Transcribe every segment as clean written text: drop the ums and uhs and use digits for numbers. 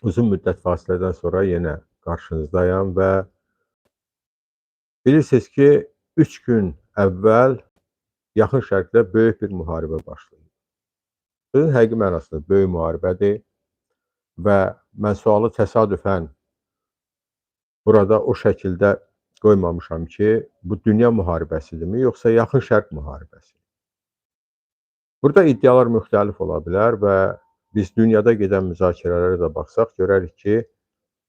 Uzun müddət fasilədən sonra yenə qarşınızdayam və bilirsiniz ki, 3 gün əvvəl Yaxın Şərqdə böyük bir müharibə başlayıb. Sözün həqiqi mənasında böyük müharibədir və mən sualı təsadüfən burada o şəkildə qoymamışam ki, bu dünya müharibəsidirmi, yoxsa Yaxın Şərq müharibəsi? Burada iddialar müxtəlif ola bilər və biz dünyada gedən müzakirələrə də baxsaq görərik ki,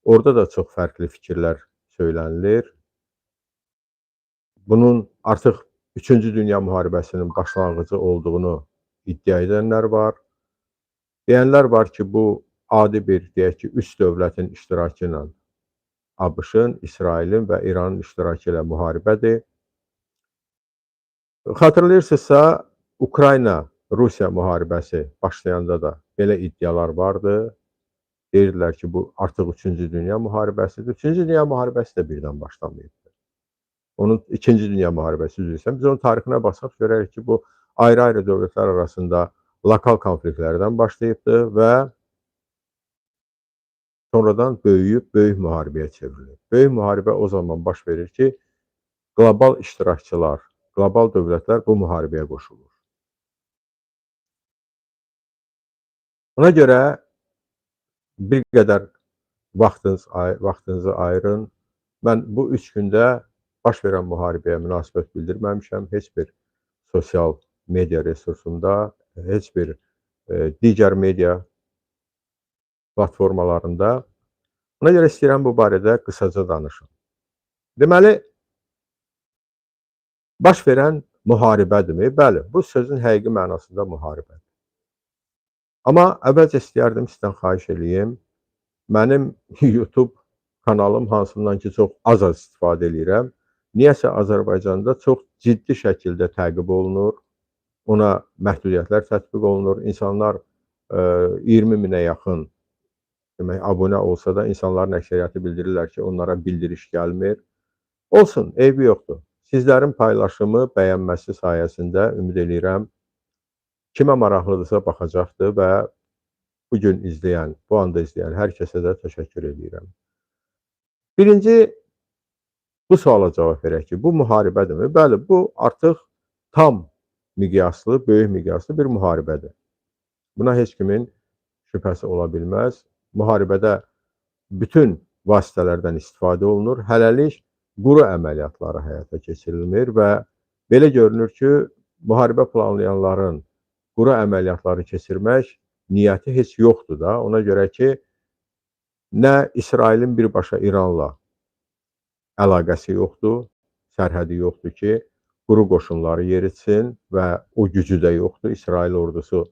orada da çox fərqli fikirlər söylənilir. Bunun artıq 3-cü Dünya müharibəsinin başlanğıcı olduğunu iddia edənlər var. Deyənlər var ki, bu adi bir, deyək ki, 3 dövlətin iştirakı ilə ABŞ-ın, İsrailin və İranın iştirakı ilə müharibədir. Xatırlayırsınızsa, Ukrayna-Rusiya müharibəsi başlayanda da belə iddialar vardı. Deyirdilər ki, bu artıq 3-cü Dünya müharibəsidir. 3-cü Dünya müharibəsi də birdən başlamayıbdır. Onun 2-ci Dünya müharibəsi üzrə. Biz onun tarixinə baxsaq görərik ki, bu ayrı-ayrı dövlətlər arasında lokal konfliktlərdən başlayıbdır və sonradan böyüyüb böyük müharibəyə çevrilir. Böyük müharibə o zaman baş verir ki, qlobal iştirakçılar, qlobal dövlətlər bu müharibəyə qoşulur. Ona görə bir qədər vaxtınızı ayırın. Mən bu 3 gündə baş verən müharibəyə münasibət bildirməmişəm. Heç bir sosial media resursunda, heç bir digər media platformalarında. Ona görə istəyirəm bu barədə qısaca danışım. Deməli, baş verən müharibədirmi? Bəli, bu sözün həqiqi mənasında müharibədir. Amma əvvəlcə istəyərdim sizdən xahiş eləyim, mənim YouTube kanalım hansından ki, çox az istifadə edirəm. Niyəsə Azərbaycanda çox ciddi şəkildə təqib olunur, ona məhdudiyyətlər tətbiq olunur. İnsanlar 20 minə yaxın demək, abunə olsa da insanların əksəriyyəti bildirirlər ki, onlara bildiriş gəlmir. Olsun, eybi yoxdur. Sizlərin paylaşımı, bəyənməsi sayəsində ümid edirəm, kimə maraqlıdırsa baxacaqdır və bugün izləyən, bu anda izləyən hər kəsə də təşəkkür edirəm. Birinci, bu suala cavab verək ki, bu müharibədirmi? Bəli, bu artıq tam miqyaslı, böyük miqyaslı bir müharibədir. Buna heç kimin şübhəsi ola bilməz. Müharibədə bütün vasitələrdən istifadə olunur. Hələlik quru əməliyyatları həyata keçirilmir və belə görünür ki, müharibə planlayanların quru əməliyyatları keçirmək niyyəti heç yoxdur da. Ona görə ki, nə İsrailin birbaşa İranla əlaqəsi yoxdur, sərhədi yoxdur ki, quru qoşunları yeritsin və o gücü də yoxdur. İsrail ordusu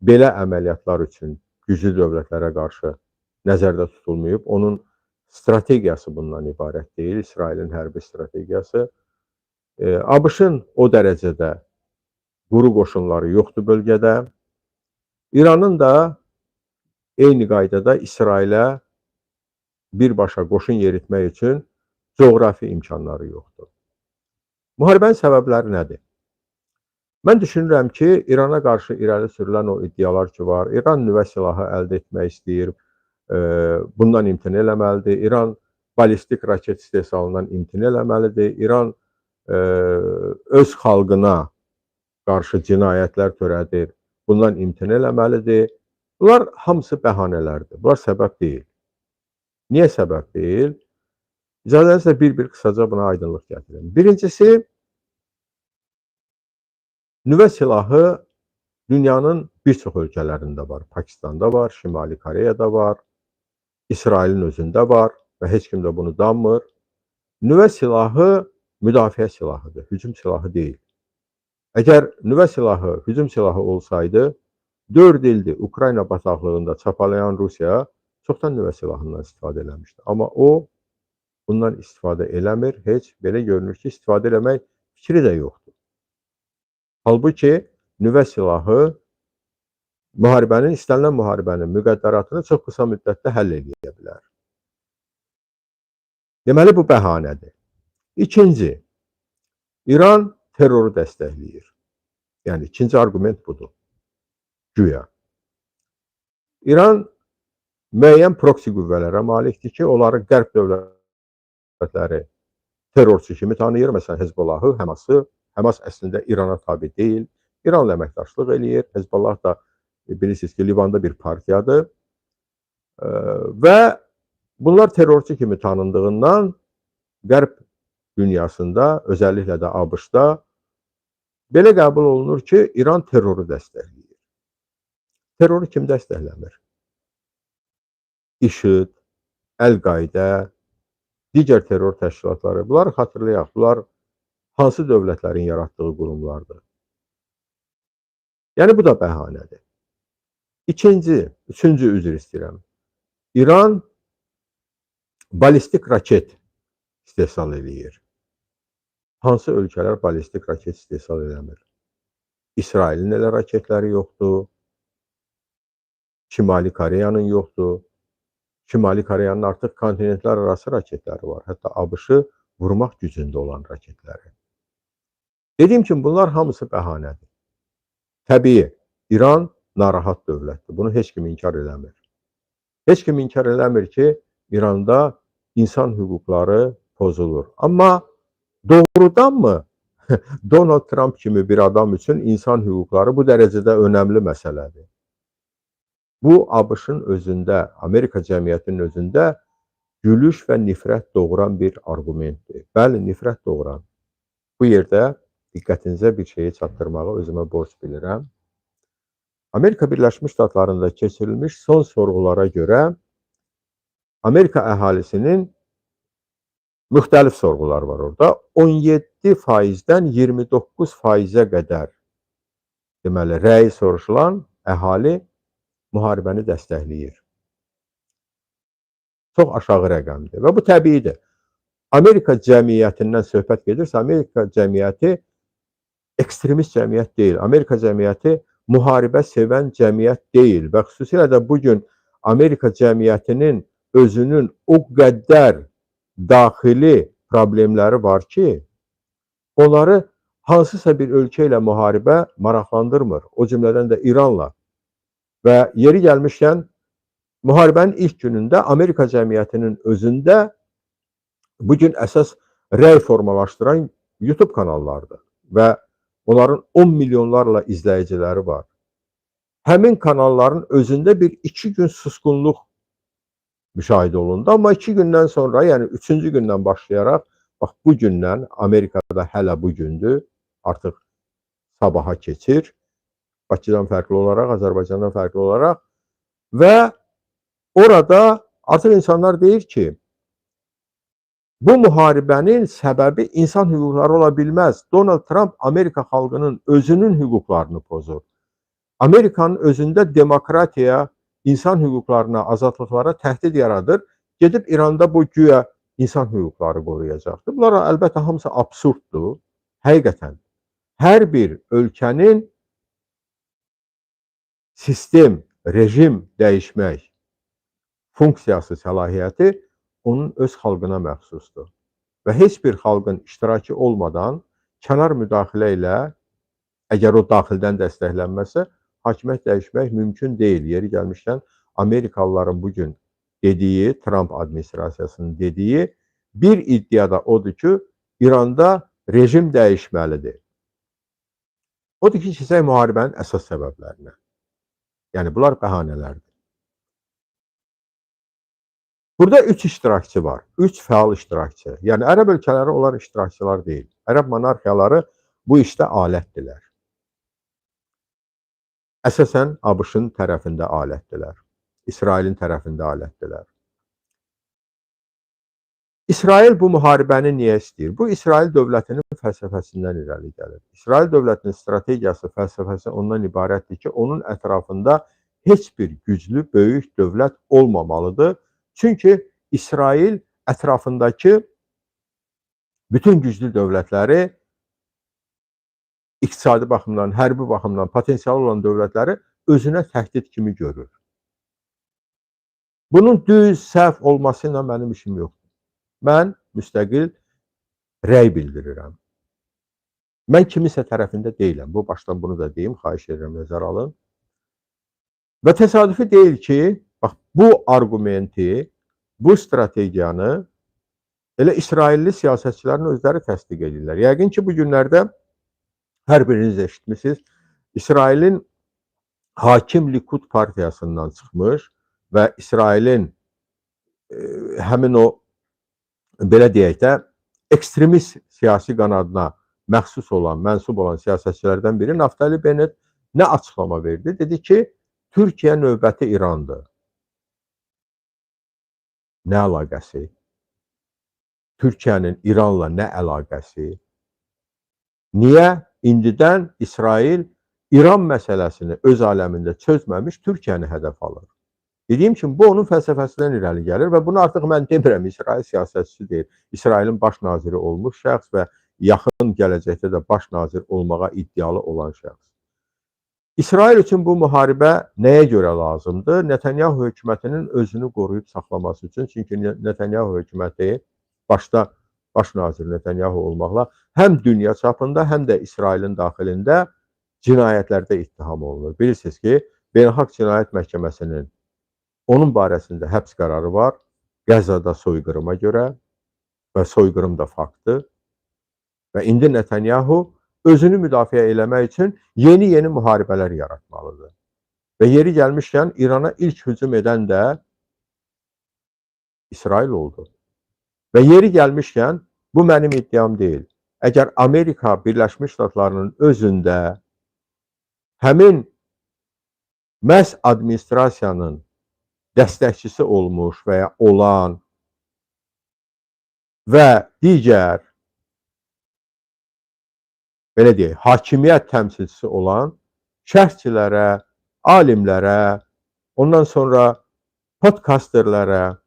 belə əməliyyatlar üçün güclü dövlətlərə qarşı nəzərdə tutulmayıb. Onun strategiyası bundan ibarət deyil, İsrailin hərbi strategiyası. ABŞ-ın o dərəcədə quru qoşunları yoxdur bölgədə. İranın da eyni qaydada İsrailə birbaşa qoşun yeritmək üçün coğrafi imkanları yoxdur. Müharibənin səbəbləri nədir? Mən düşünürəm ki, İrana qarşı irəli sürülən o iddialar ki var, İran nüvə silahı əldə etmək istəyir, bundan imtina eləməlidir. İran ballistik raket istehsalından imtina eləməlidir. İran öz xalqına qarşı cinayətlər törədir, bundan imtina eləməlidir. Bunlar hamısı bəhanələrdir, bunlar səbəb deyil. Niyə səbəb deyil? İcazənizlə bir-bir qısaca buna aydınlıq gətirim. Birincisi, nüvə silahı dünyanın bir çox ölkələrində var. Pakistanda var, Şimali Koreyada var, İsrailin özündə var və heç kim də bunu danmır. Nüvə silahı müdafiə silahıdır, hücum silahı deyil. Əgər nüvə silahı hücum silahı olsaydı, 4 ildir Ukrayna bataqlığında çapalayan Rusiya çoxdan nüvə silahından istifadə eləmişdi. Amma o, bundan istifadə eləmir, heç belə görünür ki, istifadə eləmək fikri də yoxdur. Halbuki nüvə silahı istənilən müharibənin müqəddəratını çox qısa müddətdə həll edə bilər. Deməli, bu bəhanədir. İkinci, İran terroru dəstəkləyir. Yəni, ikinci argument budur. Güya. İran müəyyən proksi qüvvələrə malikdir ki, onları qərb dövlətləri terrorçu kimi tanıyır. Məsələn, Hezbollahı, Həması. Həmas əslində İrana tabe deyil. İranla əməkdaşlıq eləyir. Hezbollah da bilirsiniz ki, Livanda bir partiyadır. Və bunlar terrorçu kimi tanındığından qərb dünyasında, özəlliklə də ABŞ-da belə qəbul olunur ki, İran terroru dəstəkləyir. Terroru kim dəstəkləmir? İŞİD, Əl-Qaidə, digər terror təşkilatları. Bunları xatırlayaq. Bunlar hansı dövlətlərin yaratdığı qurumlardır? Yəni, bu da bəhanədir. Üçüncü üzr istəyirəm. İran balistik raket istehsal eləyir. Hansı ölkələr balistik raket istehsal eləmir? İsrailin elə raketləri yoxdur. Şimali Koreyanın yoxdur. Şimali Koreyanın artıq kontinentlər arası raketləri var. Hətta ABŞ-ı vurmaq gücündə olan raketləri. Dediyim kimi, bunlar hamısı bəhanədir. Təbii, İran narahat dövlətdir. Bunu heç kim inkar eləmir. Heç kim inkar eləmir ki, İranda insan hüquqları pozulur. Amma doğrudanmı Donald Trump kimi bir adam üçün insan hüquqları bu dərəcədə önəmli məsələdir? Bu, ABŞ-ın özündə, Amerika cəmiyyətinin özündə gülüş və nifrət doğuran bir argumentdir. Bəli, nifrət doğuran. Bu yerdə diqqətinizə bir şeyi çatdırmağı özümə borc bilirəm. Amerika Birləşmiş Ştatlarında keçirilmiş son sorğulara görə Amerika əhalisinin müxtəlif sorğular var orada. 17%-dən 29%-ə qədər deməli, rəyi soruşulan əhali müharibəni dəstəkləyir. Çox aşağı rəqəmdir və bu təbiidir. Amerika cəmiyyətindən söhbət gedirsə, Amerika cəmiyyəti ekstremist cəmiyyət deyil. Amerika cəmiyyəti müharibə sevən cəmiyyət deyil və xüsusilə də bugün Amerika cəmiyyətinin özünün o qədər daxili problemləri var ki, onları hansısa bir ölkə ilə müharibə maraqlandırmır. O cümlədən də İranla. Və yeri gəlmişkən, müharibənin ilk günündə Amerika cəmiyyətinin özündə bugün əsas rəy formalaşdıran YouTube kanallardır və onların 10 milyonlarla izləyiciləri var. Həmin kanalların özündə bir 2 gün susqunluq müşahidə olundu. Amma 2 gündən sonra, yəni 3-cü gündən başlayaraq, bax bu gündən, Amerikada hələ bu gündür, artıq sabaha keçir. Bakıdan fərqli olaraq, Azərbaycandan fərqli olaraq və orada artıq insanlar deyir ki, bu müharibənin səbəbi insan hüquqları ola bilməz. Donald Trump Amerika xalqının özünün hüquqlarını pozur. Amerikanın özündə demokratiya, insan hüquqlarına, azadlıqlara təhdid yaradır. Gedib İranda bu güya insan hüquqları qoruyacaqdır. Bunlar əlbəttə hamısı absurddur. Həqiqətən, hər bir ölkənin sistem, rejim dəyişmək funksiyası, səlahiyyəti onun öz xalqına məxsusdur. Və heç bir xalqın iştirakı olmadan kənar müdaxilə ilə, əgər o daxildən dəstəklənməsə, hakimiyyət dəyişmək mümkün deyil. Yeri gəlmişkən, Amerikalıların bugün dediyi, Trump administrasiyasının dediyi bir iddia da odur ki, İranda rejim dəyişməlidir. Odur ki, keçək müharibənin əsas səbəblərinə. Yəni, bunlar bəhanələrdir. Burada 3 iştirakçı var. 3 fəal iştirakçı. Yəni, ərəb ölkələri onlar iştirakçılar deyil. Ərəb monarxiyaları bu işdə alətdirlər. Əsasən, ABŞ-ın tərəfində alətdirlər. İsrailin tərəfində alətdirlər. İsrail bu müharibəni niyə istəyir? Bu, İsrail dövlətinin fəlsəfəsindən irəli gəlir. İsrail dövlətinin strategiyası, fəlsəfəsi ondan ibarətdir ki, onun ətrafında heç bir güclü, böyük dövlət olmamalıdır. Çünki İsrail ətrafındakı bütün güclü dövlətləri, iqtisadi baxımdan, hərbi baxımdan potensial olan dövlətləri özünə təhdid kimi görür. Bunun düz, səhv olması ilə mənim işim yoxdur. Mən müstəqil rəy bildirirəm. Mən kimisə tərəfində deyiləm. Bu, başdan bunu da deyim, xahiş edirəm, nəzərə alın. Və təsadüfi deyil ki, Bax, bu argumenti, bu strategiyanı elə İsrailli siyasətçilərin özləri təsdiq edirlər. Yəqin ki, bu günlərdə hər biriniz eşitmisiniz, İsrailin hakim Likud partiyasından çıxmış və İsrailin həmin o, belə deyək də, ekstremist siyasi qanadına mənsub olan siyasətçilərdən biri Naftali Bennett nə açıqlama verdi? Dedi ki, Türkiyə növbəti İrandır. Nə əlaqəsi? Türkiyənin İranla nə əlaqəsi? Niyə indidən İsrail İran məsələsini öz aləmində çözməmiş Türkiyəni hədəf alır? Dediyim kimi, bu onun fəlsəfəsindən irəli gəlir və bunu artıq mən demirəm, İsrail siyasətçisi deyil. İsrailin baş naziri olmuş şəxs və yaxın gələcəkdə də baş nazir olmağa iddialı olan şəxs. İsrail üçün bu müharibə nəyə görə lazımdır? Netanyahu hökumətinin özünü qoruyub saxlaması üçün. Çünki Netanyahu hökuməti, başda baş nazir Netanyahu olmaqla, həm dünya çapında, həm də İsrailin daxilində cinayətlərdə ittiham olunur. Bilirsiniz ki, Beynəlxalq Cinayət Məhkəməsinin onun barəsində həbs qərarı var, Qəzzada soyqırıma görə və soyqırım da faktdır. Və indi Netanyahu özünü müdafiə eləmək üçün yeni müharibələr yaratmalıdır. Və yeri gəlmişkən, İrana ilk hücum edən də İsrail oldu. Və yeri gəlmişkən, bu mənim iddiam deyil. Əgər Amerika Birləşmiş Ştatlarının özündə həmin məhz administrasiyanın dəstəkçisi olmuş və ya olan və digər, belə deyək, hakimiyyət təmsilçisi olan şərhçilərə, alimlərə, ondan sonra podcasterlərə,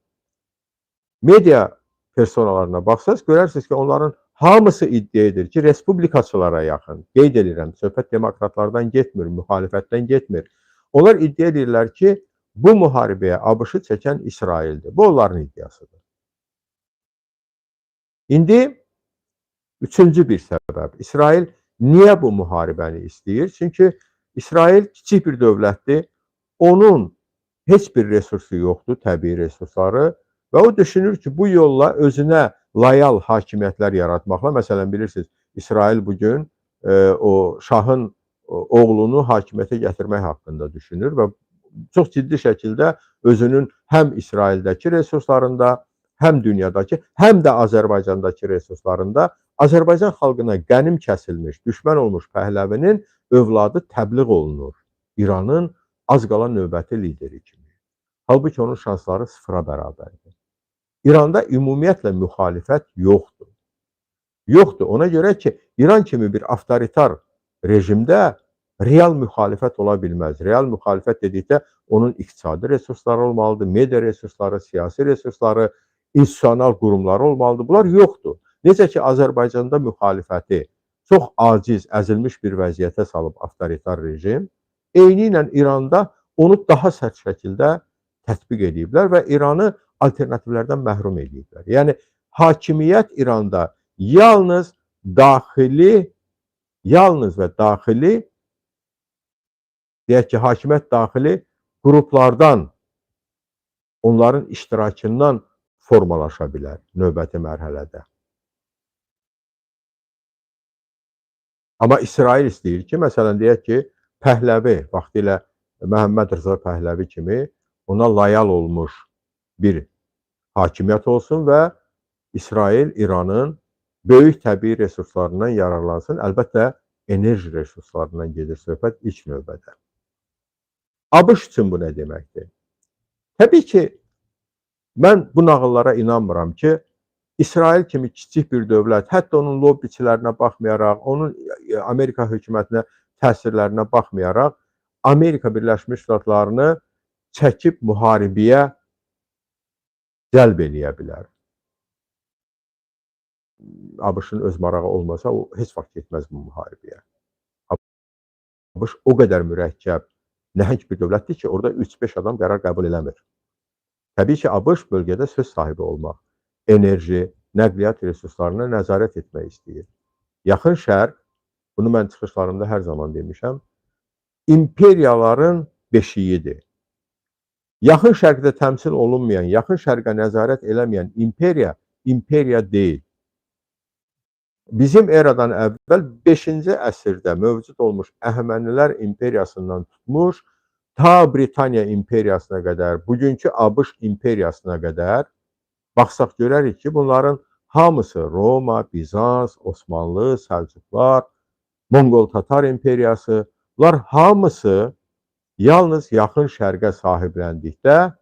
media personalarına baxsaz, görərsiniz ki, onların hamısı iddia edir ki, respublikaçılara yaxın. Qeyd edirəm, söhbət demokratlardan getmir, müxalifətdən getmir. Onlar iddia edirlər ki, bu müharibəyə ABŞ-ı çəkən İsraildir. Bu, onların iddiasıdır. İndi üçüncü bir səbəb. İsrail niyə bu müharibəni istəyir? Çünki İsrail kiçik bir dövlətdir. Onun heç bir resursu yoxdur, təbii resursları. Və o düşünür ki, bu yolla özünə layal hakimiyyətlər yaratmaqla, məsələn, bilirsiniz, İsrail bugün o şahın oğlunu hakimiyyətə gətirmək haqqında düşünür və çox ciddi şəkildə özünün həm İsraildəki resurslarında, həm dünyadakı, həm də Azərbaycandakı resurslarında Azərbaycan xalqına qənim kəsilmiş, düşmən olmuş Pəhləvinin övladı təbliğ olunur. İranın az qalan növbəti lideri kimi. Halbuki onun şansları sıfıra bərabərdir. İranda ümumiyyətlə müxalifət yoxdur. Yoxdur. Ona görə ki, İran kimi bir avtoritar rejimdə real müxalifət ola bilməz. Real müxalifət dedikdə onun iqtisadi resursları olmalıdır, media resursları, siyasi resursları, institusional qurumları olmalıdır. Bunlar yoxdur. Necə ki, Azərbaycanda müxalifəti çox aciz, əzilmiş bir vəziyyətə salıb avtoritar rejim, eyni ilə İranda onu daha sərt şəkildə tətbiq ediblər və İranı alternativlərdən məhrum ediblər. Yəni, hakimiyyət İranda yalnız və daxili, deyək ki, hakimiyyət daxili qruplardan, onların iştirakından formalaşa bilər növbəti mərhələdə. Amma İsrail istəyir ki, məsələn, deyək ki, Pəhləvi, vaxtilə Məhəmməd Rza Pəhləvi kimi ona layal olmuş bir hakimiyyət olsun və İsrail İranın böyük təbii resurslarından yararlansın. Əlbəttə, enerji resurslarından gedir söhbət ilk növbədə. ABŞ üçün bu nə deməkdir? Təbii ki, mən bu nağıllara inanmıram ki, İsrail kimi kiçik bir dövlət, hətta onun lobbiçilərinə baxmayaraq, onun Amerika hökumətinə təsirlərinə baxmayaraq, Amerika Birləşmiş Ştatlarını çəkib müharibəyə cəlb eləyə bilər. ABŞ-ın öz marağı olmasa, o heç vaxt getməz bu müharibəyə. ABŞ o qədər mürəkkəb, nəhəng bir dövlətdir ki, orada 3-5 adam qərar qəbul eləmir. Təbii ki, ABŞ bölgədə söz sahibi olmaq, enerji, nəqliyyat resurslarına nəzarət etmək istəyir. Yaxın Şərq, bunu mən çıxışlarımda hər zaman demişəm, imperiyaların beşiyidir. Yaxın Şərqdə təmsil olunmayan, Yaxın Şərqə nəzarət eləməyən imperiya deyil. Bizim eradan əvvəl 5-ci əsrdə mövcud olmuş Əhəmənilər imperiyasından tutmuş, ta Britaniya imperiyasına qədər, bugünkü ABŞ imperiyasına qədər baxsaq görərik ki, bunların hamısı Roma, Bizans, Osmanlı, Səlcuqlar, Monqol-Tatar imperiyası, bunlar hamısı yalnız Yaxın Şərqə sahibləndikdə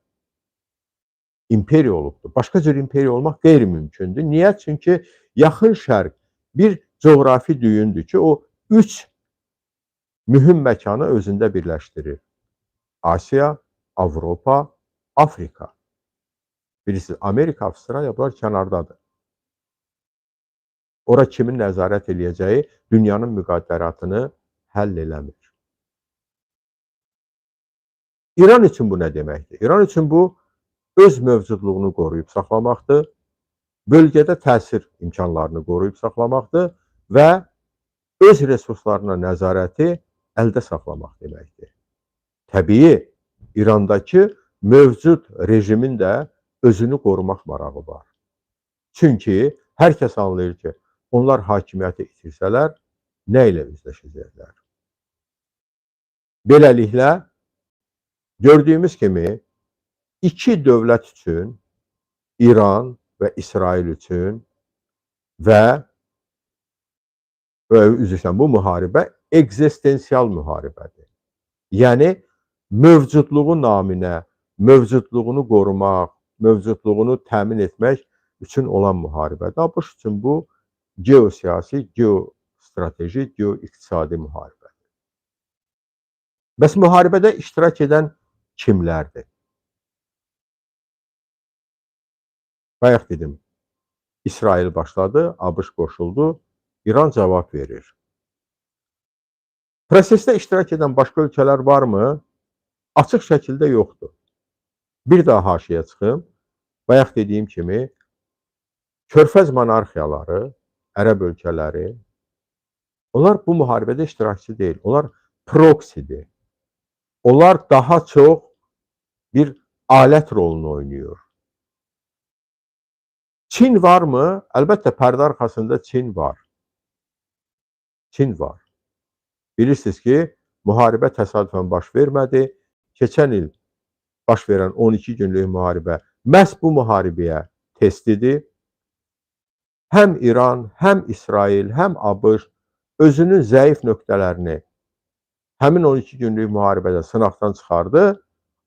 imperiya olubdur. Başqa cür imperiya olmaq qeyri-mümkündür. Niyə? Çünki Yaxın Şərq bir coğrafi düyündür ki, o 3 mühüm məkanı özündə birləşdirir. Asiya, Avropa, Afrika. Bilirsiniz, Amerika, Avstraliya bunlar kənardadır. Ora kimin nəzarət eləyəcəyi dünyanın müqaddəratını həll eləmir. İran üçün bu nə deməkdir? İran üçün bu öz mövcudluğunu qoruyub saxlamaqdır, bölgədə təsir imkanlarını qoruyub saxlamaqdır və öz resurslarına nəzarəti əldə saxlamaq deməkdir. Təbii, İrandakı mövcud rejimin də özünü qorumaq marağı var. Çünki hər kəs anlayır ki, onlar hakimiyyəti itirsələr, nə ilə üzləşəcəklər? Beləliklə, gördüyümüz kimi, iki dövlət üçün, İran və İsrail üçün və bu müharibə ekzistensial müharibədir. Yəni, mövcudluğu naminə, mövcudluğunu qorumaq, mövcudluğunu təmin etmək üçün olan müharibədir. ABŞ üçün bu geosiyasi, geostrateji, geoiqtisadi müharibədir. Bəs müharibədə iştirak edən kimlərdir? Bayaq dedim, İsrail başladı, ABŞ qoşuldu, İran cavab verir. Prosesdə iştirak edən başqa ölkələr varmı? Açıq şəkildə yoxdur. Bir daha haşiyə çıxım. Bayaq dediyim kimi, Körfəz monarxiyaları, Ərəb ölkələri, onlar bu müharibədə iştirakçı deyil. Onlar proksidir. Onlar daha çox bir alət rolunu oynayır. Çin varmı? Əlbəttə, pərdə arxasında Çin var. Çin var. Bilirsiniz ki, müharibə təsadüfən baş vermədi. Keçən il baş verən 12 günlük müharibə məhz bu müharibəyə testidir. Həm İran, həm İsrail, həm ABŞ özünün zəif nöqtələrini həmin 12 günlük müharibədə sınaqdan çıxardı,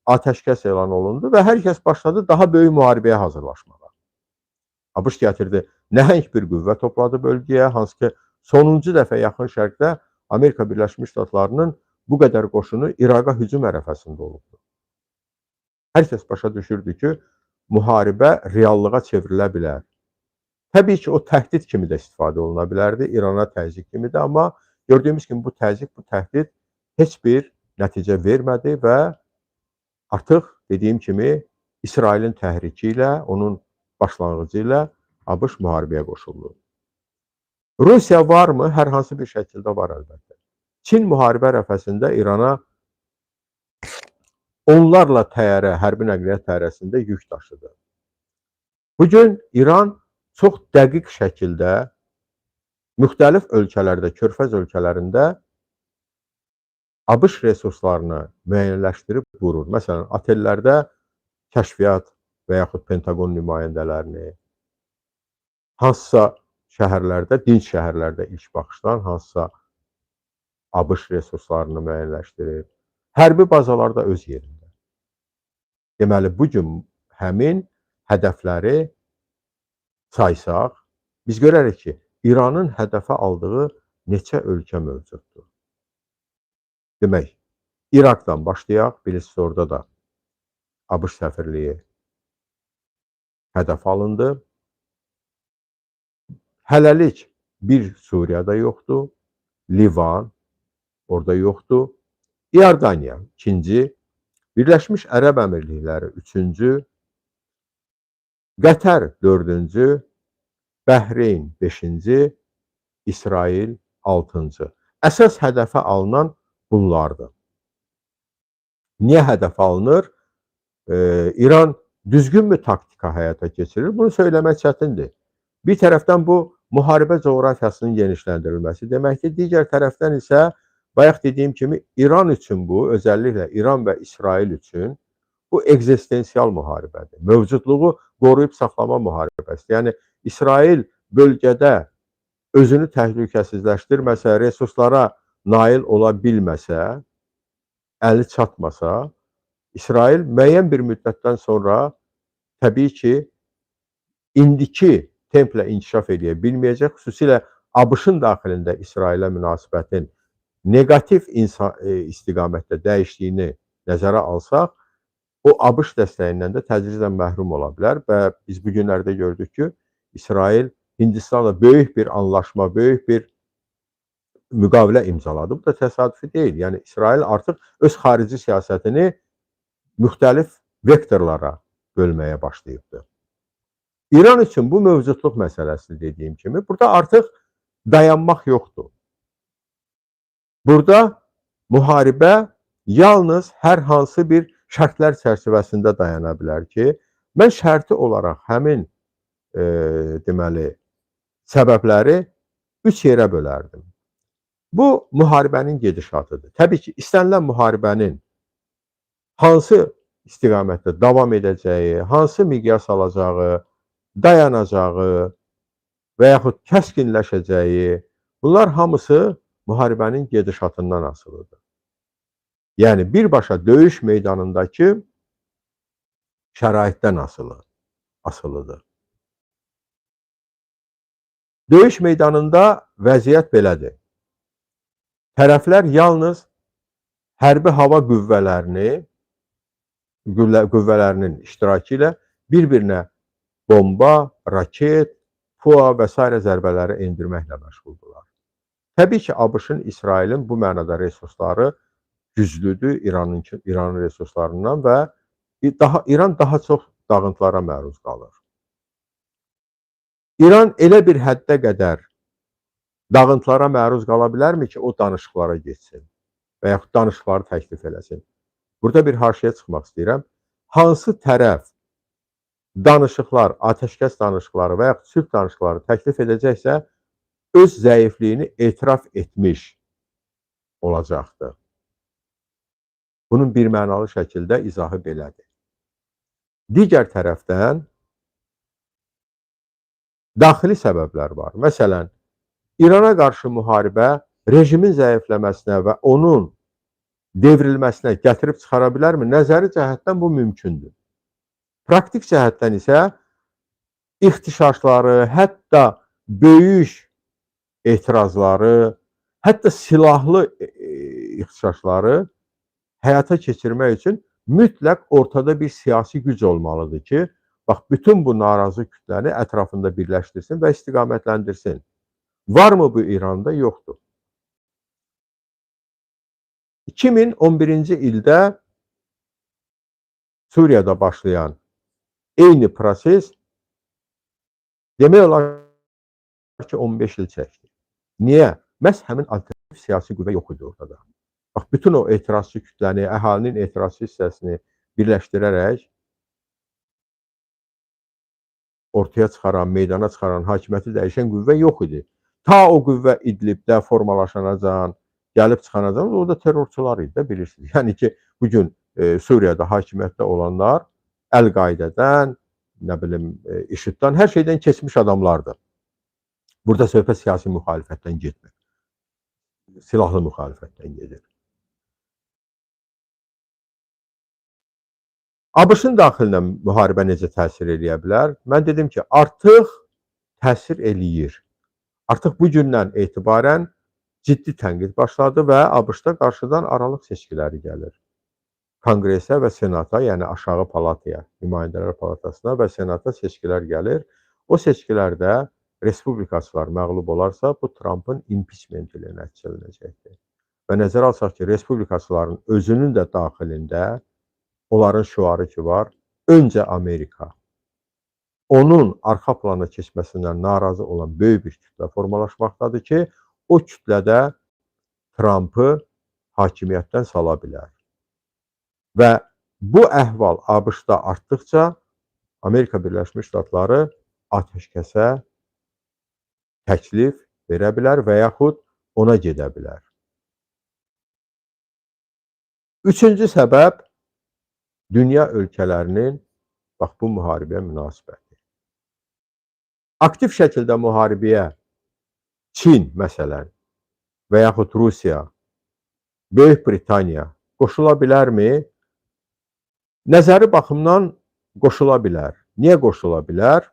atəşkəs elan olundu və hər kəs başladı daha böyük müharibəyə hazırlaşmağa. ABŞ gətirdi, nəhəng bir qüvvə topladı bölgəyə, hansı ki, sonuncu dəfə Yaxın Şərqdə Amerika Birləşmiş Ştatlarının bu qədər qoşunu İraqa hücum ərəfəsində olubdu. Hər kəs başa düşürdü ki, müharibə reallığa çevrilə bilər. Təbii ki, o təhdid kimi də istifadə oluna bilərdi, İrana təzyiq kimi də, amma gördüyümüz kimi bu təzyiq, bu təhdid heç bir nəticə vermədi və artıq dediyim kimi İsrailin təhriki ilə, onun başlanğıcı ilə ABŞ müharibəyə qoşuldu. Rusiya varmı? Hər hansı bir şəkildə var əlbəttə. Çin müharibə ərəfəsində İrana onlarla təyyarə, hərbi nəqliyyat təyyarəsində yük daşıdı. Bugün İran çox dəqiq şəkildə müxtəlif ölkələrdə, Körfəz ölkələrində ABŞ resurslarını müəyyənləşdirib vurur. Məsələn, otellərdə kəşfiyyat və yaxud Pentagon nümayəndələrini, hansısa şəhərlərdə, dinc şəhərlərdə ilk baxışdan hansısa ABŞ resurslarını müəyyənləşdirir. Hərbi bazalarda öz yerində. Deməli, bugün həmin hədəfləri saysaq, biz görərik ki, İranın hədəfə aldığı neçə ölkə mövcuddur. Demək, İraqdan başlayaq, bilirsiniz, orada da ABŞ səfirliyi hədəf alındı. Hələlik bir Suriyada yoxdur, Livan orada yoxdur, İordaniya ikinci, Birləşmiş Ərəb Əmirlikləri üçüncü, Qətər dördüncü, Bəhreyn beşinci, İsrail altıncı. Əsas hədəfə alınan bunlardır. Niyə hədəf alınır? İran düzgünmü taktika həyata keçirir? Bunu söyləmək çətindir. Bir tərəfdən bu müharibə coğrafiyasının genişləndirilməsi deməkdir. Digər tərəfdən isə bayaq dediyim kimi İran üçün bu, özəlliklə İran və İsrail üçün bu ekzistensial müharibədir. Mövcudluğu qoruyub saxlama müharibəsidir. Yəni İsrail bölgədə özünü təhlükəsizləşdirməsə, resurslara nail ola bilməsə, əli çatmasa, İsrail müəyyən bir müddətdən sonra təbii ki, indiki templə inkişaf edə bilməyəcək, xüsusilə ABŞ-ın daxilində İsrailə münasibətin negativ istiqamətdə dəyişdiyini nəzərə alsaq, o ABŞ dəstəyindən də tədricən məhrum ola bilər və biz bu günlərdə gördük ki, İsrail Hindistanla böyük bir anlaşma, böyük bir müqavilə imzaladı. Bu da təsadüfi deyil. Yəni İsrail artıq öz xarici siyasətini müxtəlif vektorlara bölməyə başlayıbdır. İran üçün bu mövcudluq məsələsidir dediyim kimi. Burada artıq dayanmaq yoxdur. Burada müharibə yalnız hər hansı bir şərtlər çərçivəsində dayana bilər ki, mən şərti olaraq həmin deməli səbəbləri 3 yerə bölərdim. Bu müharibənin gedişatıdır. Təbii ki, istənilən müharibənin hansı istiqamətdə davam edəcəyi, hansı miqyas alacağı, dayanacağı və yaxud kəskinləşəcəyi, bunlar hamısı müharibənin gedişatından asılıdır. Yəni, birbaşa döyüş meydanındakı şəraitdən asılıdır. Döyüş meydanında vəziyyət belədir. Tərəflər yalnız hərbi hava qüvvələrinin iştirakı ilə bir-birinə bomba, raket, PUA və s. zərbələri endirməklə məşğuldurlar. Təbii ki, ABŞ-ın, İsrailin bu mənada resursları güclüdür İranın resurslarından və İran daha çox dağıntılara məruz qalır. İran elə bir həddə qədər dağıntılara məruz qala bilərmi ki, o danışıqlara geçsin və yaxud danışıqları təklif eləsin? Burada bir haşiyə çıxmaq istəyirəm. Hansı tərəf danışıqlar, atəşkəs danışıqları və yaxud sülh danışıqları təklif edəcəksə, öz zəifliyini etiraf etmiş olacaqdır. Bunun birmənalı şəkildə izahı belədir. Digər tərəfdən daxili səbəblər var. Məsələn, İrana qarşı müharibə rejimin zəifləməsinə və onun devrilməsinə gətirib çıxara bilərmi? Nəzəri cəhətdən bu mümkündür. Praktik cəhətdən isə ixtişaşları, hətta böyük etirazları, hətta silahlı ixtişaşları həyata keçirmək üçün mütləq ortada bir siyasi güc olmalıdır ki, bax, bütün bu narazı kütləni ətrafında birləşdirsin və istiqamətləndirsin. Varmı bu İranda? Yoxdur. 2011-ci ildə Suriyada başlayan eyni proses demək olar ki, 15 il çəkdi. Niyə? Məhz həmin alternativ siyasi qüvvə yox idi ortada. Bax, bütün o etirazçı kütləni, əhalinin etirazçı hissəsini birləşdirərək ortaya çıxaran, meydana çıxaran, hakimiyyəti dəyişən qüvvə yox idi. Ta o qüvvə İdlibdə formalaşanacan, gəlib çıxanacan, o da terrorçular idi də, bilirsiniz. Yəni ki, bugün Suriyada hakimiyyətdə olanlar Əl-Qaidədən, nə bilim, IŞİD-dən, hər şeydən keçmiş adamlardır. Burada söhbət siyasi müxalifətdən getmir. Silahlı müxalifətdən gedir. ABŞ-ın daxilinə müharibə necə təsir eləyə bilər? Mən dedim ki, artıq təsir eləyir. Artıq bu gündən etibarən ciddi tənqid başladı və ABŞ-da qarşıdan aralıq seçkiləri gəlir. Konqresə və Senata, yəni aşağı palataya, nümayəndələr palatasına və Senata seçkilər gəlir. O seçkilərdə respublikaçılar məğlub olarsa, bu Trumpın impeachment ilə nəticələnəcəkdir. Və nəzərə alsaq ki, respublikaçıların özünün də daxilində onların şüarı ki var, öncə Amerika. Onun arxa plana keçməsindən narazı olan böyük bir kütlə formalaşmaqdadır ki, o kütlədə Trumpı hakimiyyətdən sala bilər. Və Bu əhval ABŞ-da artdıqca Amerika Birləşmiş Ştatları atəşkəsə təklif verə bilər və yaxud ona gedə bilər. Üçüncü səbəb dünya ölkələrinin bax bu müharibəyə münasibəti. Aktiv şəkildə müharibəyə Çin məsələn və yaxud Rusiya, Böyük Britaniya qoşula bilərmi? Nəzəri baxımdan qoşula bilər. Niyə qoşula bilər?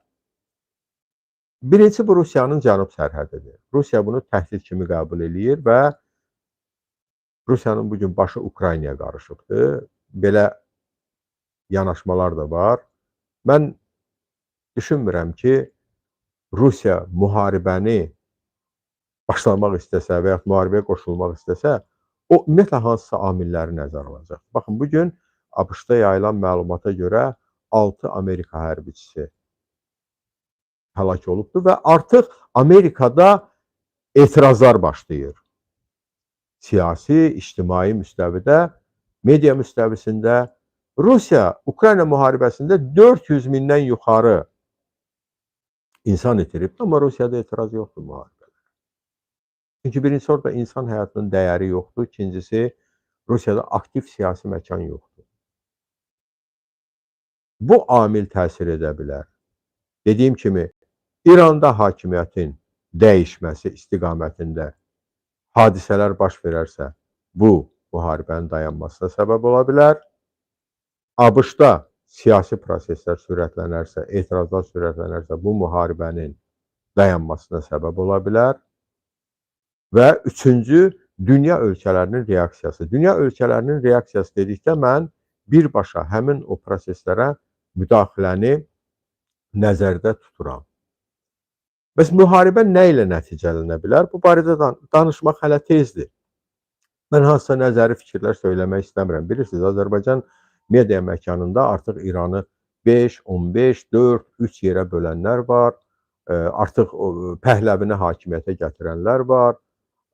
Birincisi, bu Rusiyanın cənub sərhədidir. Rusiya bunu təhdid kimi qəbul eləyir və Rusiyanın bugün başı Ukraynaya qarışıbdır. Belə yanaşmalar da var. Mən düşünmürəm ki, Rusiya müharibəni başlamaq istəsə və yaxud müharibəyə qoşulmaq istəsə, o ümumiyyətlə hansısa amilləri nəzərə alacaq. Baxın, bugün ABŞ-da yayılan məlumata görə 6 Amerika hərbiçisi həlak olubdur və artıq Amerikada etirazlar başlayır. Siyasi, ictimai müstəvidə, media müstəvisində Rusiya Ukrayna müharibəsində 400 mindən yuxarı insan itirib, amma Rusiyada etiraz yoxdur müharibədə. Çünki birincisi, orada insan həyatının dəyəri yoxdur. İkincisi, Rusiyada aktiv siyasi məkan yoxdur. Bu amil təsir edə bilər. Dediyim kimi, İranda hakimiyyətin dəyişməsi istiqamətində hadisələr baş verərsə, bu müharibənin dayanmasına səbəb ola bilər. ABŞ-da siyasi proseslər sürətlənərsə, etirazlar sürətlənərsə, bu müharibənin dayanmasına səbəb ola bilər. Və üçüncü, dünya ölkələrinin reaksiyası. Dünya ölkələrinin reaksiyası dedikdə mən birbaşa həmin o proseslərə müdaxiləni nəzərdə tuturam. Bəs müharibə nə ilə nəticələnə bilər? Bu barədə danışmaq hələ tezdir. Mən hansısa nəzəri fikirlər söyləmək istəmirəm. Bilirsiniz, Azərbaycan media məkanında artıq İranı 5, 15, 4, 3 yerə bölənlər var. Artıq Pəhləvini hakimiyyətə gətirənlər var.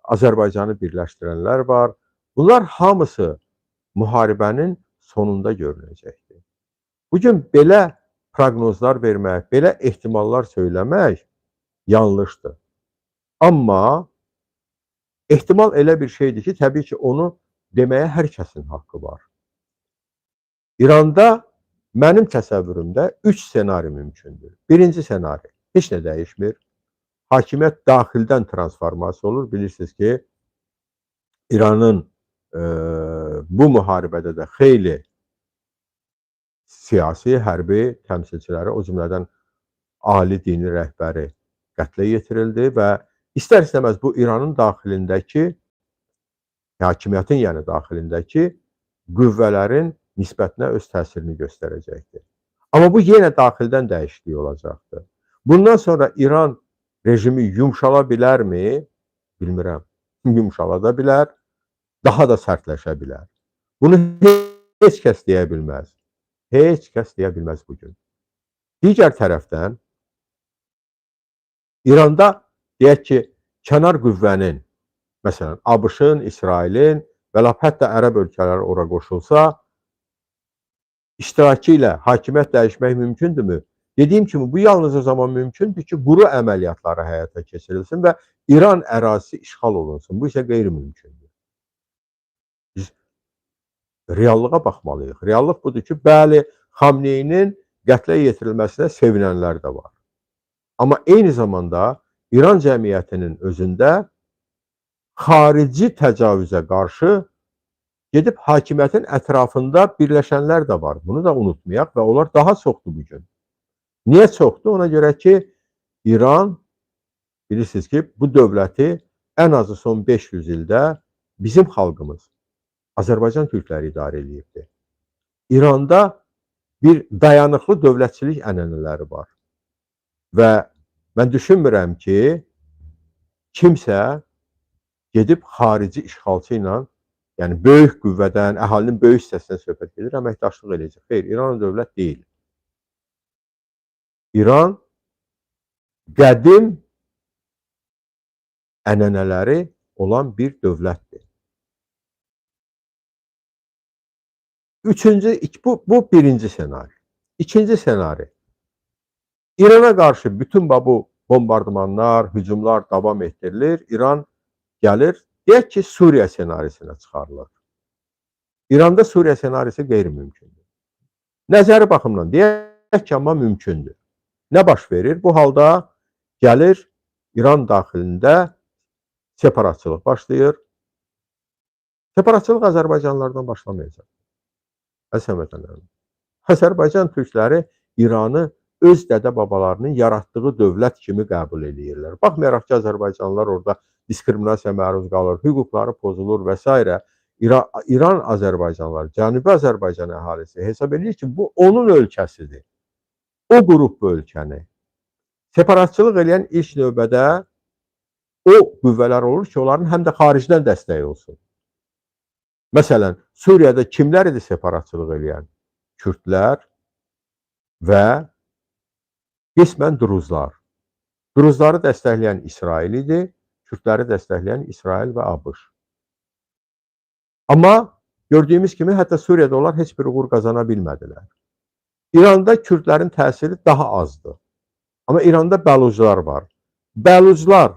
Azərbaycanı birləşdirənlər var. Bunlar hamısı müharibənin sonunda görünəcəkdir. Bugün belə proqnozlar vermək, belə ehtimallar söyləmək yanlışdır. Amma ehtimal elə bir şeydir ki, təbii ki, onu deməyə hər kəsin haqqı var. İranda mənim təsəvvürümdə 3 ssenari mümkündür. Birinci ssenari, heç nə dəyişmir. Hakimiyyət daxildən transformasiya olur. Bilirsiniz ki, İranın bu müharibədə də xeyli siyasi, hərbi təmsilçiləri, o cümlədən ali dini rəhbəri qətlə yetirildi və istər-istəməz bu İranın daxilindəki, hakimiyyətin yəni daxilindəki qüvvələrin nisbətinə öz təsirini göstərəcəkdir. Amma bu yenə daxildən dəyişiklik olacaqdır. Bundan sonra İran rejimi yumşala bilərmi? Bilmirəm. Yumşalada bilər, daha da sərtləşə bilər. Bunu heç kəs deyə bilməz. Heç kəs deyə bilməz bugün. Digər tərəfdən, İranda deyək ki, kənar qüvvənin, məsələn, ABŞ-ın, İsrailin və hətta ərəb ölkələri ora qoşulsa, iştirakı ilə hakimiyyət dəyişmək mümkündürmü? Dediyim kimi, bu yalnız o zaman mümkündür ki, quru əməliyyatları həyata keçirilsin və İran ərazisi işğal olunsun. Bu isə qeyri-mümkündür. Biz reallığa baxmalıyıq. Reallıq budur ki, bəli, Xamneyinin qətlə yetirilməsinə sevinənlər də var. Amma eyni zamanda İran cəmiyyətinin özündə xarici təcavüzə qarşı gedib hakimiyyətin ətrafında birləşənlər də var. Bunu da unutmayaq və onlar daha çoxdur bugün. Niyə çoxdur? Ona görə ki, İran, bilirsiniz ki, bu dövləti ən azı son 500 ildə bizim xalqımız, Azərbaycan türkləri idarə edibdir. İranda bir dayanıqlı dövlətçilik ənənələri var. Və mən düşünmürəm ki, kimsə gedib xarici işğalçı ilə, yəni böyük qüvvədən, əhalinin böyük hissəsindən söhbət edir, əməkdaşlıq edəcək. Xeyr, İran dövlət deyil. İran qədim ənənələri olan bir dövlətdir. Bu birinci senari. İkinci senari. İrana qarşı bütün bu bombardmanlar, hücumlar davam etdirilir. İran gəlir, deyək ki, Suriya senarisinə çıxarılır. İranda Suriya senarisi qeyri-mümkündür. Nəzəri baxımdan deyək ki, amma mümkündür. Nə baş verir? Bu halda gəlir İran daxilində separatçılıq başlayır. Separatçılıq Azərbaycanlılardan başlamayacaq. Əziz həmvətənlərim. Azərbaycan türkləri İranı öz dədə-babalarının yaratdığı dövlət kimi qəbul edirlər. Baxmayaraq ki, Azərbaycanlılar orada diskriminasiya məruz qalır, hüquqları pozulur və s. İran Azərbaycanlıları, Cənubi Azərbaycan əhalisi hesab edir ki, bu onun ölkəsidir. O qrup bu ölkəni. Separatçılıq edən ilk növbədə o qüvvələr olur ki, onların həm də xaricdən dəstəyi olsun. Məsələn, Suriyada kimlər idi separatçılıq edən? Kürdlər və qismən Druzlar. Druzları dəstəkləyən İsrail idi, Kürdləri dəstəkləyən İsrail və ABŞ. Amma gördüyümüz kimi, hətta Suriyada onlar heç bir uğur qazana bilmədilər. İranda Kürdlərin təsiri daha azdır. Amma İranda Bəluclar var. Bəluclar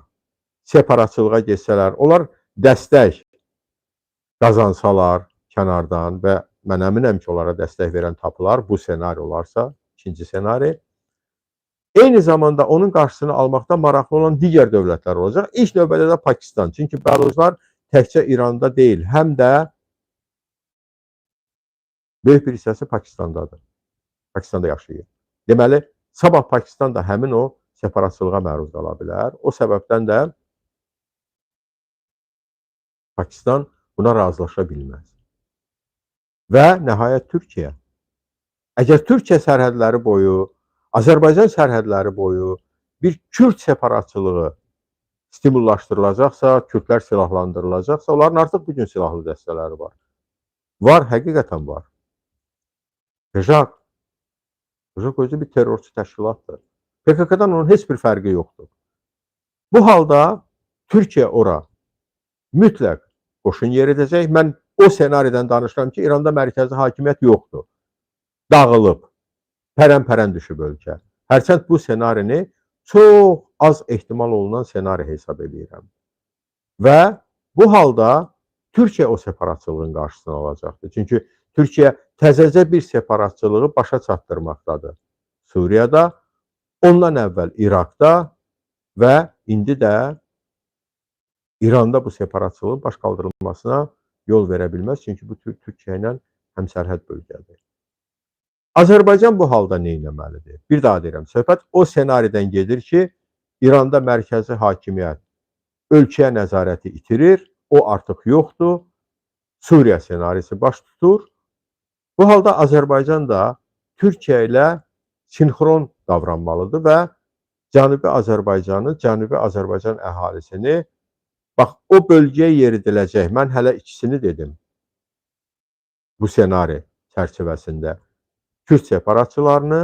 separatçılığa geçsələr, onlar dəstək qazansalar kənardan və mən əminəm ki, onlara dəstək verən tapılar, bu senari olarsa, ikinci senari. Eyni zamanda onun qarşısını almaqda maraqlı olan digər dövlətlər olacaq. İlk növbədə də Pakistan. Çünki Bəluclar təkcə İranda deyil, həm də böyük bir hissəsi Pakistandadır. Pakistanda yaşayır. Deməli, sabah Pakistan da həmin o separatçılığa məruz qala bilər. O səbəbdən də Pakistan buna razılaşa bilməz. Və nəhayət Türkiyə. Əgər Türkiyə sərhədləri boyu, Azərbaycan sərhədləri boyu bir Kürd separatçılığı stimullaşdırılacaqsa, Kürdlər silahlandırılacaqsa, onların artıq bugün silahlı dəstələri var. Var, həqiqətən var. PJAK özü bir terrorçu təşkilatdır. PKK-dan onun heç bir fərqi yoxdur. Bu halda Türkiyə ora mütləq qoşun yeridəcək. Mən o senaridən danışıram ki, İranda mərkəzi hakimiyyət yoxdur. Dağılıb, pərən-pərən düşüb ölkə. Hərçənd bu senarini çox az ehtimal olunan senari hesab edirəm. Və bu halda Türkiyə o separatçılığın qarşısını alacaqdır. Çünki Türkiyə təzəcə bir separatçılığı başa çatdırmaqdadır. Suriyada, ondan əvvəl İraqda və indi də İranda bu separatçılığın baş qaldırılmasına yol verə bilməz. Çünki bu Türkiyə ilə həmsərhəd bölgədir. Azərbaycan bu halda nə etməlidir? Bir daha deyirəm, söhbət o senaridən gedir ki, İranda mərkəzi hakimiyyət ölkəyə nəzarəti itirir, o artıq yoxdur, Suriya senarisi baş tutur. Bu halda Azərbaycan da Türkiyə ilə sinxron davranmalıdır və Cənubi Azərbaycanı, Cənubi Azərbaycan əhalisini, bax, o bölgəyə yeridiləcək, mən hələ ikisini dedim bu senari çərçivəsində. Kürd separatçılarını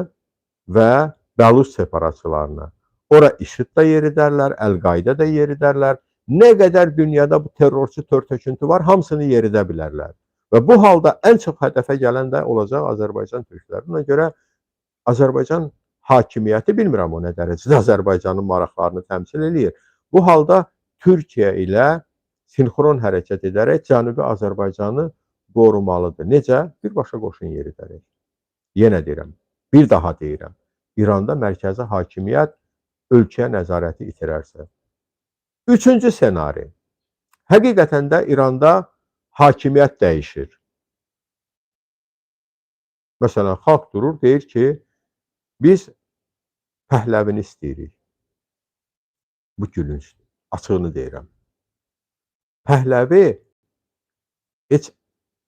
və Bəluç separatçılarını. Ora IŞİD da yeridərlər, Əl-Qaidə də yeridərlər. Nə qədər dünyada bu terrorçu tör-töküntü var, hamısını yeridə bilərlər. Və bu halda ən çox hədəfə gələn də olacaq Azərbaycan türkləri. Buna görə Azərbaycan hakimiyyəti, bilmirəm o nə dərəcədə Azərbaycanın maraqlarını təmsil edir. Bu halda Türkiyə ilə sinxron hərəkət edərək Cənubi Azərbaycanı qorumalıdır. Necə? Birbaşa qoşun yeridərək. Yenə deyirəm, bir daha deyirəm, İranda mərkəzi hakimiyyət ölkəyə nəzarəti itirərsə. Üçüncü senari, həqiqətən də İranda hakimiyyət dəyişir. Məsələn, xalq durur, deyir ki, biz Pəhləvini istəyirik. Bu gülüncdür, açığını deyirəm. Pəhləvi heç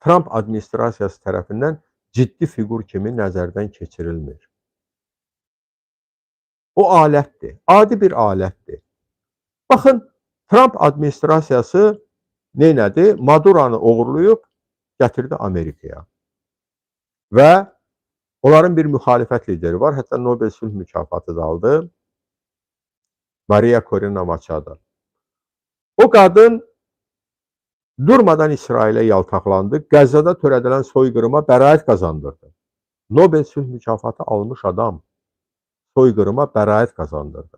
Trump administrasiyası tərəfindən ciddi figur kimi nəzərdən keçirilmir. O alətdir, adi bir alətdir. Baxın, Trump administrasiyası neynədi? Maduranı oğurlayıb gətirdi Amerikaya. Və onların bir müxalifət lideri var, hətta Nobel sülh mükafatı da aldı. Maria Corina Machado. O qadın durmadan İsrailə yaltaqlandı, Qəzzada törədilən soyqırıma bəraət qazandırdı. Nobel sülh mükafatı almış adam soyqırıma bəraət qazandırdı.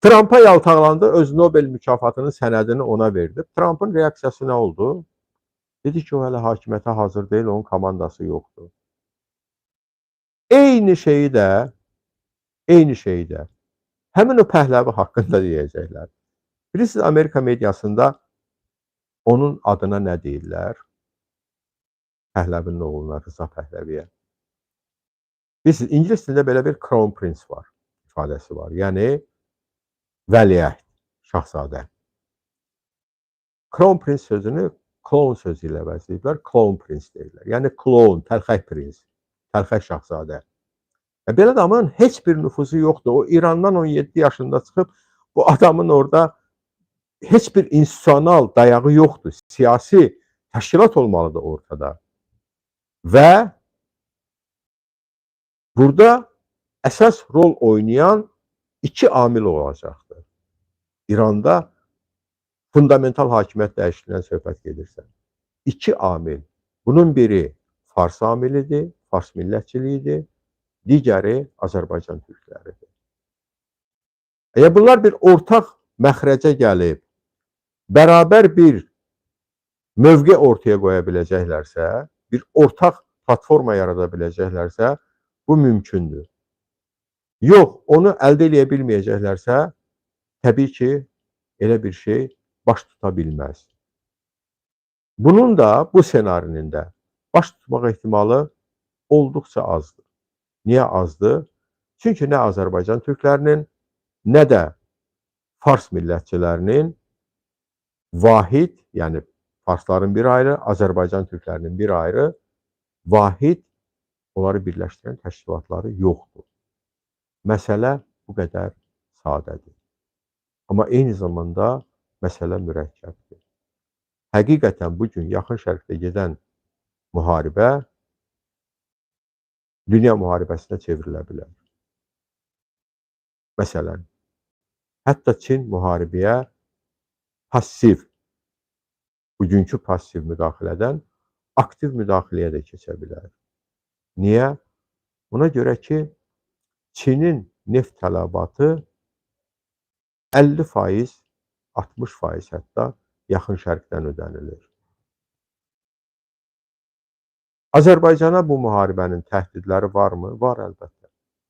Trump'a yaltaqlandı, öz Nobel mükafatının sənədini ona verdi. Trump'ın reaksiyası nə oldu? Dedi ki, o hələ hakimiyyətə hazır deyil, onun komandası yoxdur. Eyni şeyi də həmin o pəhləvi haqqında deyəcəklər. Bilirsiniz, Amerika mediasında onun adına nə deyirlər? Pəhləvinin oğluna, Rıza Pəhləviyə. Bilirsiniz, İngilis dilində belə bir crown prince var, ifadəsi var. Yəni, vəliəhd, şahzadə. Crown prince sözünü clown sözü ilə əvəzləyiblər, clown prince deyirlər. Yəni, clown, təlxək prins, təlxək şahzadə. Belə adamın heç bir nüfuzu yoxdur. O, İrandan 17 yaşında çıxıb, bu adamın orada heç bir institusional dayağı yoxdur. Siyasi təşkilat olmalıdır ortada. Və burada əsas rol oynayan iki amil olacaqdır. İranda fundamental hakimiyyət dəyişikliyindən söhbət gedirsə. İki amil. Bunun biri Fars amilidir, Fars millətçiliyidir. Digəri Azərbaycan türkləridir. Əgər bunlar bir ortaq məxrəcə gəlib, bərabər bir mövqe ortaya qoya biləcəklərsə, bir ortaq platforma yarada biləcəklərsə, bu mümkündür. Yox, onu əldə edə bilməyəcəklərsə, təbii ki, elə bir şey baş tuta bilməz. Bunun da, bu senarinin də baş tutmaq ehtimalı olduqca azdır. Niyə azdır? Çünki nə Azərbaycan türklərinin, nə də Fars millətçilərinin vahid, yəni Farsların bir ayrı, Azərbaycan türklərinin bir ayrı, vahid onları birləşdirən təşkilatları yoxdur. Məsələ bu qədər sadədir. Amma eyni zamanda məsələ mürəkkəbdir. Həqiqətən bugün Yaxın Şərqdə gedən müharibə dünya müharibəsinə çevrilə bilər. Məsələn, hətta Çin müharibəyə passiv, bugünkü passiv müdaxilədən aktiv müdaxiləyə də keçə bilər. Niyə? Buna görə ki, Çinin neft tələbatı 50%, 60% hətta Yaxın Şərqdən ödənilir. Azərbaycana bu müharibənin təhdidləri varmı? Var əlbəttə.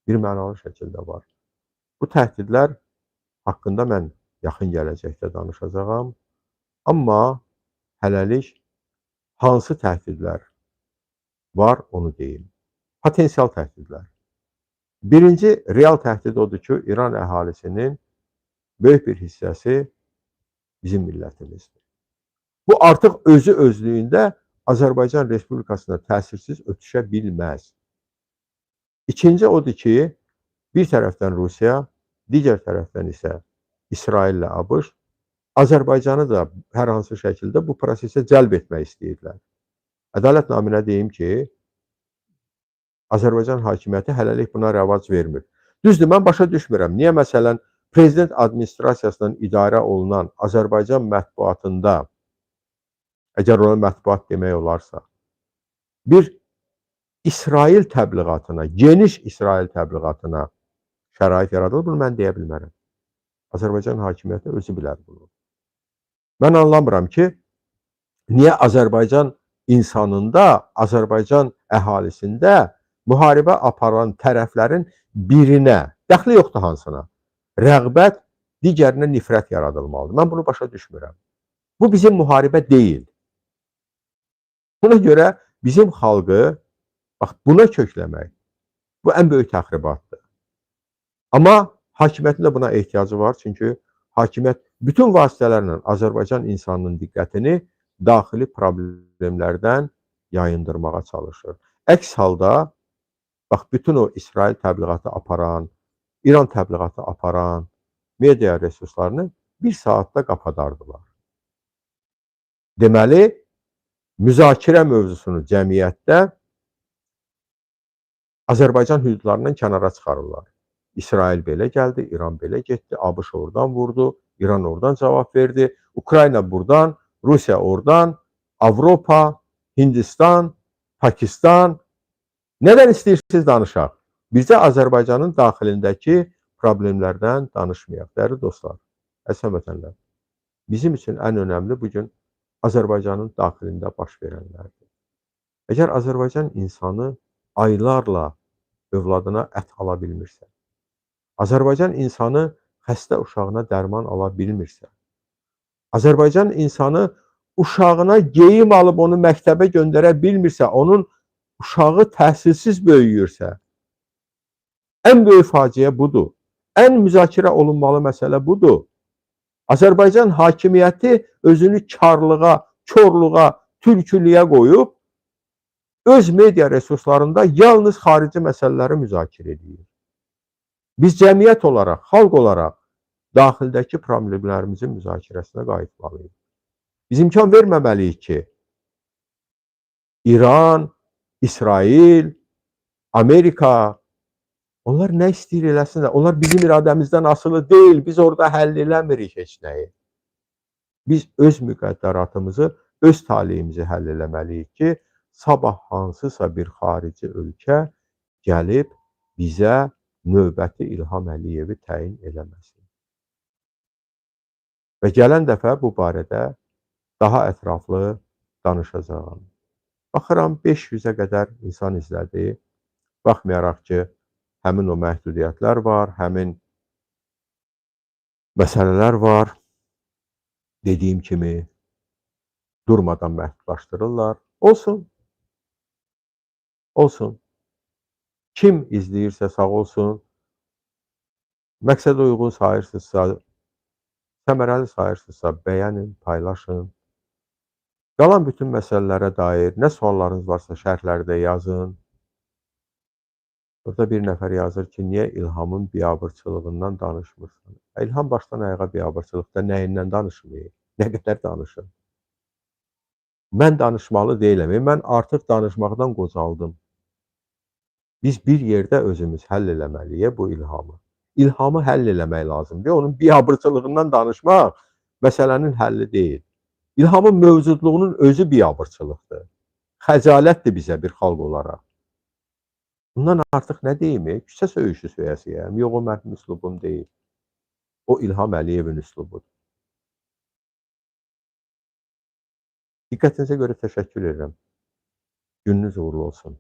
Bir mənalı şəkildə var. Bu təhdidlər haqqında mən yaxın gələcəkdə danışacağam. Amma hələlik hansı təhdidlər var, onu deyim. Potensial təhdidlər. Birinci real təhdid odur ki, İran əhalisinin böyük bir hissəsi bizim millətimizdir. Bu artıq özü özlüyündə Azərbaycan Respublikasına təsirsiz ötüşə bilməz. İkinci odur ki, bir tərəfdən Rusiya, digər tərəfdən isə İsraillə ABŞ Azərbaycanı da hər hansı şəkildə bu prosesə cəlb etmək istəyirlər. Ədalət naminə deyim ki, Azərbaycan hakimiyyəti hələlik buna rəvac vermir. Düzdür, mən başa düşmürəm. Niyə məsələn, prezident administrasiyasından idarə olunan Azərbaycan mətbuatında, əgər ona mətbuat demək olarsa, bir İsrail təbliğatına, geniş İsrail təbliğatına şərait yaradılır, bunu mən deyə bilmərəm. Azərbaycan hakimiyyəti özü bilər bunu. Mən anlamıram ki, niyə Azərbaycan insanında, Azərbaycan əhalisində müharibə aparan tərəflərin birinə, dəxli yoxdur hansına, rəğbət, digərinə nifrət yaradılmalıdır. Mən bunu başa düşmürəm. Bu bizim müharibə deyil. Buna görə bizim xalqı, bax, buna kökləmək, bu ən böyük təxribatdır. Amma hakimiyyətin də buna ehtiyacı var, çünki hakimiyyət bütün vasitələrlə Azərbaycan insanının diqqətini daxili problemlərdən yayındırmağa çalışır. Əks halda, bax, bütün o İsrail təbliğatı aparan, İran təbliğatı aparan media resurslarını bir saatda qapadardılar. Deməli, müzakirə mövzusunu cəmiyyətdə Azərbaycan hüdudlarından kənara çıxarırlar. İsrail belə gəldi, İran belə getdi, ABŞ oradan vurdu, İran oradan cavab verdi, Ukrayna buradan, Rusiya oradan, Avropa, Hindistan, Pakistan, nədən istəyirsiniz danışaq. Bizə Azərbaycanın daxilindəki problemlərdən danışmayaq. Dəyərli dostlar, əziz həmvətənlər, bizim üçün ən önəmli bugün Azərbaycanın daxilində baş verənlərdir. Əgər Azərbaycan insanı aylarla övladına ət ala bilmirsə, Azərbaycan insanı xəstə uşağına dərman ala bilmirsə, Azərbaycan insanı uşağına geyim alıb onu məktəbə göndərə bilmirsə, onun uşağı təhsilsiz böyüyürsə, ən böyük faciə budur. Ən müzakirə olunmalı məsələ budur. Azərbaycan hakimiyyəti özünü karlığa, korluğa, türkülüyə qoyub, öz media resurslarında yalnız xarici məsələləri müzakirə edir. Biz cəmiyyət olaraq, xalq olaraq daxildəki problemlərimizin müzakirəsinə qayıtmalıyıq. Biz imkan verməməliyik ki, İran, İsrail, Amerika, onlar nə istəyir eləsinlər. Onlar bizim iradəmizdən asılı deyil. Biz orada həll eləmirik heç nəyi. Biz öz müqəddəratımızı, öz taleyimizi həll eləməliyik ki, sabah hansısa bir xarici ölkə gəlib bizə növbəti İlham Əliyevi təyin eləməsin. Və gələn dəfə bu barədə daha ətraflı danışacağam. Baxıram 500-ə qədər insan izlədi. Baxmayaraq ki, həmin o məhdudiyyətlər var, həmin məsələlər var. Dediyim kimi durmadan məhdudlaşdırırlar. Olsun. Olsun. Kim izləyirsə sağ olsun. Məqsədə uyğun sayırsınızsa, səmərəli sayırsınızsa bəyənin, paylaşın. Qalan bütün məsələlərə dair nə suallarınız varsa şərhlərdə yazın. Burada bir nəfər yazır ki, niyə İlhamın biabırçılığından danışmırsan? İlham başdan ayağa biabırçılıqda nəyindən danışmıyor? Nə qədər danışır? Mən danışmalı deyiləm. Mən artıq danışmaqdan qocaldım. Biz bir yerdə özümüz həll eləməliyik bu İlhamı. İlhamı həll eləmək lazımdır. Onun biabırçılığından danışmaq məsələnin həlli deyil. İlhamın mövcudluğunun özü biabırçılıqdır. Xəcalətdir bizə bir xalq olaraq. Bundan artıq nə deyim? Küçə söyüşü söyəsiyəm. Yox, o mənim üslubum deyil. O İlham Əliyevin üslubudur. Diqqətinizə görə təşəkkür edirəm. Gününüz uğurlu olsun.